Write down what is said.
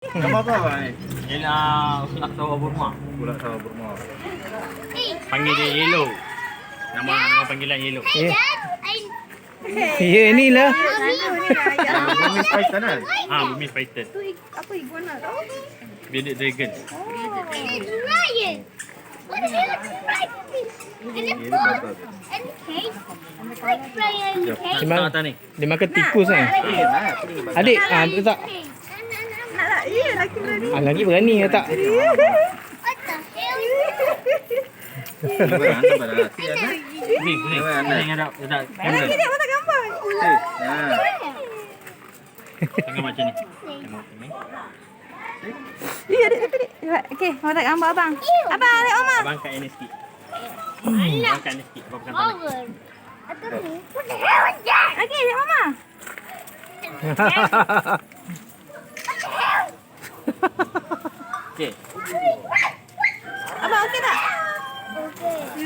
Gambar apa abang ni? Ialah ulat sawah Burma. Ulat sawah Burma. Panggil dia yellow. Nama panggilan yellow. Ya inilah. Bumi python kan? Bumi python. Apa iguana tau? Bearded dragon. What the hell is and a frog and a cage like flying in the cage. Tak ni. Dia makan tikus kan? Adik, tak. Nak tak? Ya, laki berani. Lagi berani ke tak? What the hell? Sabar dah. Ni, ni ada kamera. Laki dia mana gambar? Tengok macam ni. Tengok ni. Ya, adik. Okey, mau tak gambar abang? Abang, lihat Oma. Abang kat ni sikit. Abang kat ni sikit. Abang bukan tangan. Over. What the hell is that? Okey, lihat Oma. Okey. Abang okey tak? Okay.